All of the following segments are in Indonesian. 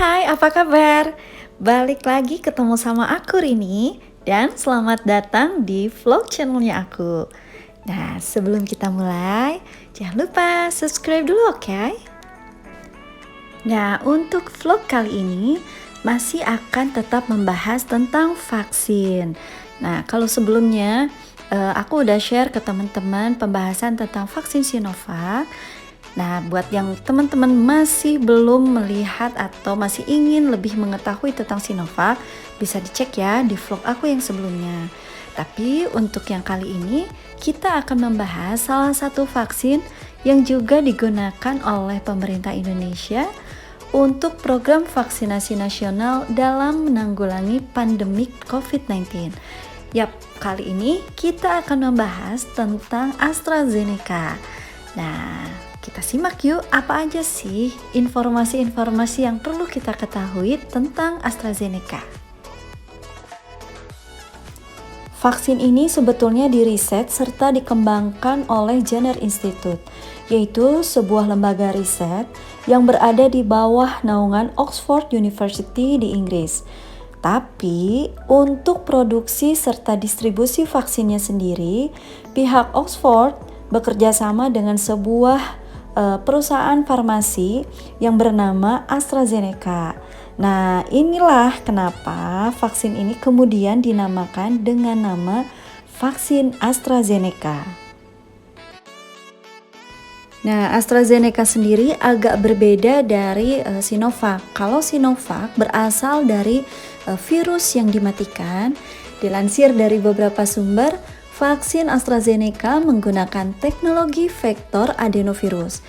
Hai, apa kabar? Balik lagi ketemu sama aku Rini dan selamat datang di vlog channelnya aku. Nah, sebelum kita mulai, jangan lupa subscribe dulu, oke? Nah, untuk vlog kali ini masih akan tetap membahas tentang vaksin. Nah, kalau sebelumnya aku udah share ke teman-teman pembahasan tentang vaksin Sinovac. Nah, buat yang teman-teman masih belum melihat atau masih ingin lebih mengetahui tentang Sinovac, bisa dicek ya di vlog aku yang sebelumnya. Tapi untuk yang kali ini, kita akan membahas salah satu vaksin yang juga digunakan oleh pemerintah Indonesia untuk program vaksinasi nasional dalam menanggulangi pandemi COVID-19. Yap, kali ini kita akan membahas tentang AstraZeneca. Nah, kita simak yuk apa aja sih informasi-informasi yang perlu kita ketahui tentang AstraZeneca. Vaksin ini sebetulnya diriset serta dikembangkan oleh Jenner Institute, yaitu sebuah lembaga riset yang berada di bawah naungan Oxford University di Inggris. Tapi untuk produksi serta distribusi vaksinnya sendiri, pihak Oxford bekerja sama dengan sebuah perusahaan farmasi yang bernama AstraZeneca. Nah, inilah kenapa vaksin ini kemudian dinamakan dengan nama vaksin AstraZeneca. Nah, AstraZeneca sendiri agak berbeda dari Sinovac. Kalau Sinovac berasal dari virus yang dimatikan. Dilansir dari beberapa sumber, vaksin AstraZeneca menggunakan teknologi vektor adenovirus,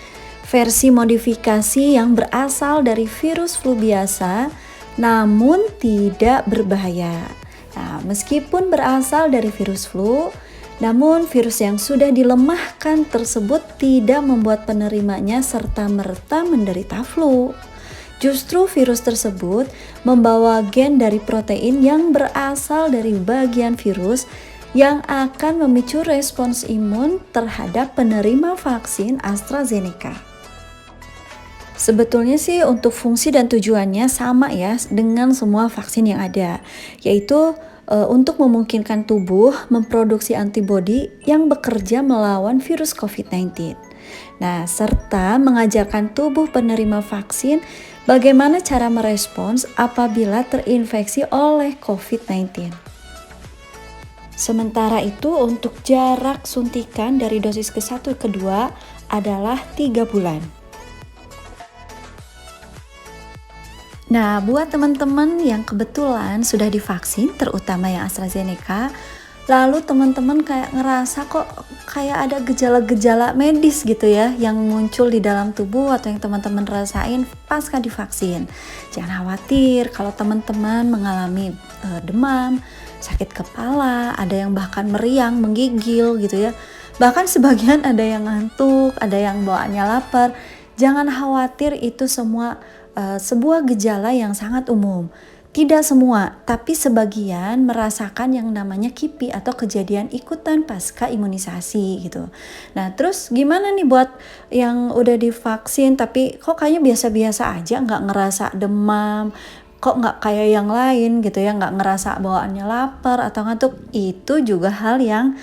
versi modifikasi yang berasal dari virus flu biasa, namun tidak berbahaya. Nah, meskipun berasal dari virus flu, namun virus yang sudah dilemahkan tersebut tidak membuat penerimanya serta-merta menderita flu. Justru virus tersebut membawa gen dari protein yang berasal dari bagian virus yang akan memicu respons imun terhadap penerima vaksin AstraZeneca. Sebetulnya sih untuk fungsi dan tujuannya sama ya dengan semua vaksin yang ada, yaitu untuk memungkinkan tubuh memproduksi antibodi yang bekerja melawan virus COVID-19. Nah, serta mengajarkan tubuh penerima vaksin bagaimana cara merespons apabila terinfeksi oleh COVID-19. Sementara itu untuk jarak suntikan dari dosis ke-1 ke 2 adalah 3 bulan. Nah, buat teman-teman yang kebetulan sudah divaksin, terutama yang AstraZeneca, lalu teman-teman kayak ngerasa kok kayak ada gejala-gejala medis gitu ya yang muncul di dalam tubuh atau yang teman-teman rasain pasca divaksin. Jangan khawatir kalau teman-teman mengalami demam, sakit kepala, ada yang bahkan meriang, menggigil gitu ya. Bahkan sebagian ada yang ngantuk, ada yang bawaannya lapar. Jangan khawatir, itu semua sebuah gejala yang sangat umum. Tidak semua, tapi sebagian merasakan yang namanya KIPI atau kejadian ikutan pasca imunisasi gitu. Nah, terus gimana nih buat yang udah divaksin tapi kok kayaknya biasa-biasa aja, nggak ngerasa demam, kok nggak kayak yang lain gitu ya, nggak ngerasa bawaannya lapar atau ngantuk. Itu juga hal yang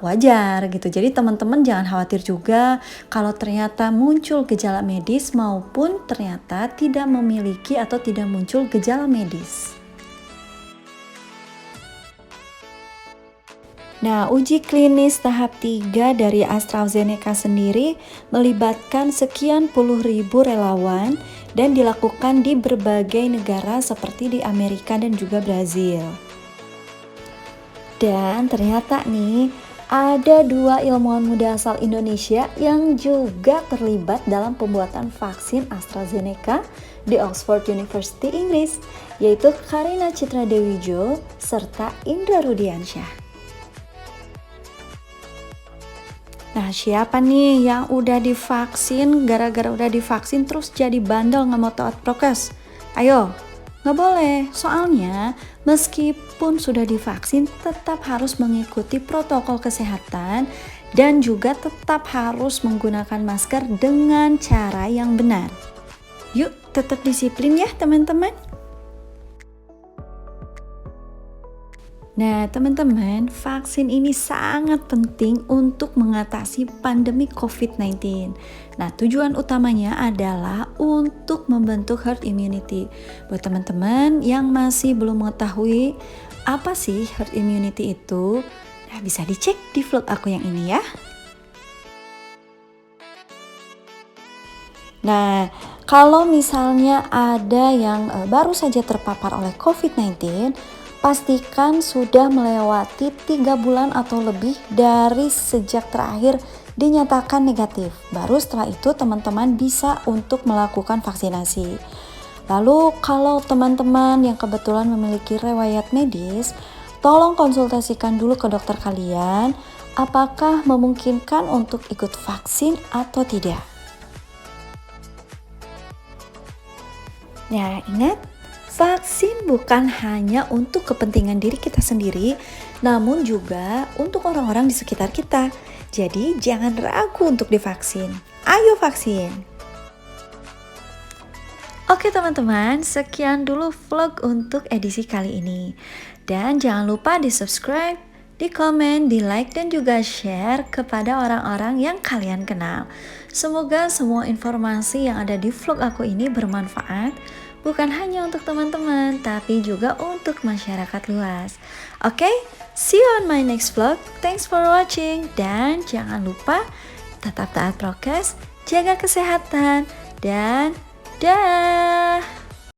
wajar gitu. Jadi teman-teman jangan khawatir juga kalau ternyata muncul gejala medis maupun ternyata tidak memiliki atau tidak muncul gejala medis. Nah, uji klinis tahap 3 dari AstraZeneca sendiri melibatkan sekian puluh ribu relawan dan dilakukan di berbagai negara seperti di Amerika dan juga Brazil. Dan ternyata nih, ada 2 ilmuwan muda asal Indonesia yang juga terlibat dalam pembuatan vaksin AstraZeneca di Oxford University Inggris, yaitu Karina Citra Dewijo serta Indra Rudiansyah. Nah, siapa nih yang udah divaksin, gara-gara udah divaksin terus jadi bandel nggak mau taat prokes? Ayo, nggak boleh. Soalnya meskipun sudah divaksin tetap harus mengikuti protokol kesehatan dan juga tetap harus menggunakan masker dengan cara yang benar. Yuk tetap disiplin ya teman-teman. Nah, teman-teman, vaksin ini sangat penting untuk mengatasi pandemi COVID-19. Nah, tujuan utamanya adalah untuk membentuk herd immunity. Buat teman-teman yang masih belum mengetahui apa sih herd immunity itu, nah bisa dicek di vlog aku yang ini ya. Nah, kalau misalnya ada yang baru saja terpapar oleh COVID-19, pastikan sudah melewati 3 bulan atau lebih dari sejak terakhir dinyatakan negatif. Baru setelah itu teman-teman bisa untuk melakukan vaksinasi. Lalu kalau teman-teman yang kebetulan memiliki riwayat medis, tolong konsultasikan dulu ke dokter kalian apakah memungkinkan untuk ikut vaksin atau tidak. Ya, ingat, vaksin bukan hanya untuk kepentingan diri kita sendiri, namun juga untuk orang-orang di sekitar kita. Jadi, jangan ragu untuk divaksin. Ayo vaksin! Oke teman-teman, sekian dulu vlog untuk edisi kali ini. Dan jangan lupa di-subscribe, di-komen, di-like, dan juga share kepada orang-orang yang kalian kenal. Semoga semua informasi yang ada di vlog aku ini bermanfaat, bukan hanya untuk teman-teman, tapi juga untuk masyarakat luas. Oke, see you on my next vlog. Thanks for watching, dan jangan lupa tetap taat prokes, jaga kesehatan, dan dah.